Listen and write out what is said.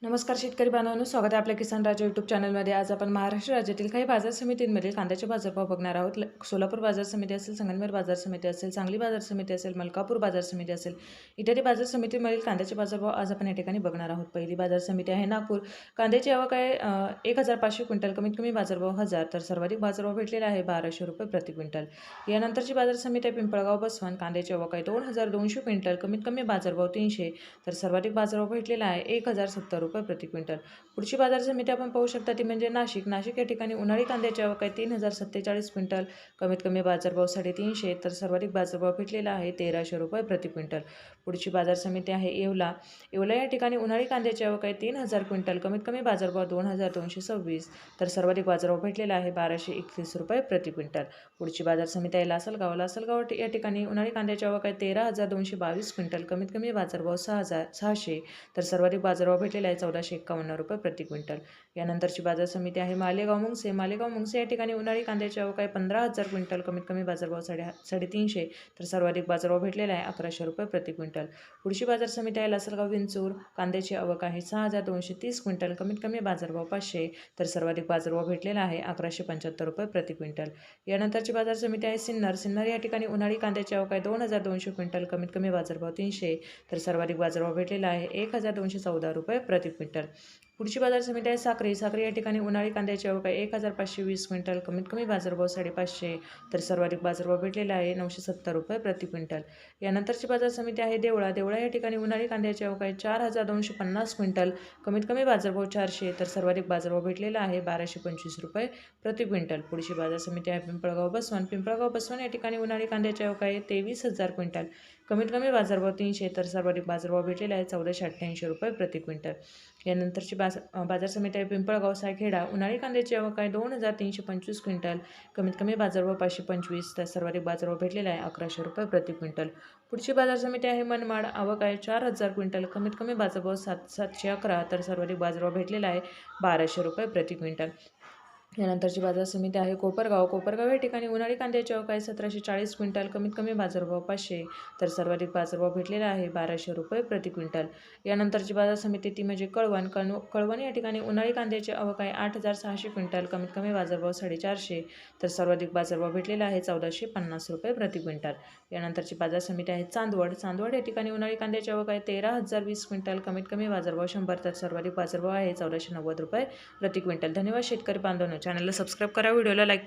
नमस्कार शेतकरी बांधवांनो, स्वागत आहे आपल्या किसान राजा यूट्यूब चॅनलमध्ये। आज आपण महाराष्ट्र राज्यातील काही बाजार समितींमधील कांद्याचे बाजारभाव बघणार आहोत। सोलापूर बाजार समिती असेल, संगमनेर बाजार समिती असेल, सांगली बाजार समिती असेल, मलकापूर बाजार समिती असेल, इत्यादी बाजार समितीमधील कांद्याचे बाजारभाव आज आपण या ठिकाणी बघणार आहोत। पहिली बाजार समिती आहे नागपूर। कांद्याची आवक आहे 1500 क्विंटल, कमीत कमी बाजारभाव 1000, तर सर्वाधिक बाजारभाव भेटलेला आहे 1200 रुपये प्रति क्विंटल। यानंतरची बाजार समिती आहे पिंपळगाव बसवंत। कांद्याची आवक आहे 2200 क्विंटल, कमीत कमी बाजारभाव 300, तर सर्वाधिक बाजारभाव भेटलेला आहे 1070 रुपये प्रति क्विंटल। पुढची बाजार समिती आपण पाहू शकता ती म्हणजे नाशिक या ठिकाणी उन्हाळी कांद्याची आवक आहे 3047 क्विंटल, कमीत कमी बाजारभाव 350, तर सर्वाधिक बाजारभाव भेटलेला आहे 1300 रुपये प्रति क्विंटल। पुढची बाजार समिती आहे येवला या ठिकाणी उन्हाळी कांद्याची आवक आहे 3000 क्विंटल, कमीत कमी बाजारभाव 2226, तर सर्वाधिक बाजारभाव भेटलेला आहे 1231 रुपये प्रति क्विंटल। पुढची बाजार समिती आहे लासलगाव या ठिकाणी उन्हाळी कांद्याची आवक आहे 13222 क्विंटल, कमीत कमी बाजारभाव 6600, तर सर्वाधिक बाजारभाव भेटलेला आहे 1451 रुपये प्रति क्विंटल। यानंतरची बाजार समिती आहे मालेगाव मुंगसे या ठिकाणी उन्हाळी कांद्याची आवक आहे 15000 क्विंटल, कमीत कमी बाजारभाव 350, तर सर्वाधिक बाजारभाव भेटलेला आहे 1100 रुपये प्रति क्विंटल। पुढची बाजार समिती आहे लासलगाव विंचूर। कांद्याची आवक आहे 6230 क्विंटल, कमीत कमी बाजारभाव 500, तर सर्वाधिक बाजारभाव भेटलेला आहे 1175 रुपये प्रति क्विंटल। यानंतरची बाजार समिती आहे सिन्नर या ठिकाणी उन्हाळी कांद्याची आवक आहे 2200 क्विंटल, कमीत कमी बाजारभाव 300, तर सर्वाधिक बाजारभाव भेटलेला आहे 1214 रुपये प्रति क्विंटल। पुढची बाजार समिती आहे साक्री या ठिकाणी उन्हाळी कांद्याची आवक आहे 1520 क्विंटल, कमीत कमी बाजारभाव 550, तर सर्वाधिक बाजारभाव भेटलेला आहे 970 रुपये प्रति क्विंटल। यानंतरची बाजार समिती आहे देवळा या ठिकाणी उन्हाळी कांद्याची आवक आहे 4250 क्विंटल, कमीत कमी बाजारभाव 400, तर सर्वाधिक बाजारभाव भेटलेला आहे 1225 रुपये प्रति क्विंटल। पुढची बाजार समिती आहे पिंपळगाव बसवंत या ठिकाणी उन्हाळी कांद्याची आवक आहे 23000 क्विंटल, कमीत कमी बाजारभाव 300, तर सर्वाधिक बाजारभाव भेटलेला आहे 1488 रुपये प्रति क्विंटल। यानंतरची बाजार समिती आहे पिंपळगाव सायखेडा। उन्हाळी कांद्याची आवक आहे 2325 क्विंटल, कमीत कमी बाजारभाव 525, तर सर्वाधिक बाजारभाव भेटलेला आहे 1100 रुपये प्रति क्विंटल। पुढची बाजार समिती आहे मनमाड। आवक आहे 4000 क्विंटल, कमीत कमी बाजारभाव 711, तर सर्वाधिक बाजारभाव भेटलेला आहे 1200 रुपये प्रति क्विंटल। यानंतरची बाजार समिती आहे कोपरगाव या ठिकाणी उन्हाळी कांद्याची आवक आहे 1740 क्विंटल, कमीत कमी बाजारभाव 500, तर सर्वाधिक बाजारभाव भेटलेला आहे 1200 रुपये प्रति क्विंटल। यानंतरची बाजार समिती ती म्हणजे कळवण या ठिकाणी उन्हाळी कांद्याची आवक आहे 8600 क्विंटल, कमीत कमी बाजारभाव 450, तर सर्वाधिक बाजारभाव भेटलेला आहे 1450 रुपये प्रति क्विंटल। यानंतरची बाजार समिती आहे चांदवड या ठिकाणी उन्हाळी कांद्याची आवक आहे 13020 क्विंटल, कमीत कमी बाजारभाव 100, तर सर्वाधिक बाजारभाव आहे 1490 रुपये प्रति क्विंटल। धन्यवाद शेतकरी बांधवांनो, चॅनलला सबस्क्राईब करा, व्हिडिओला लाईक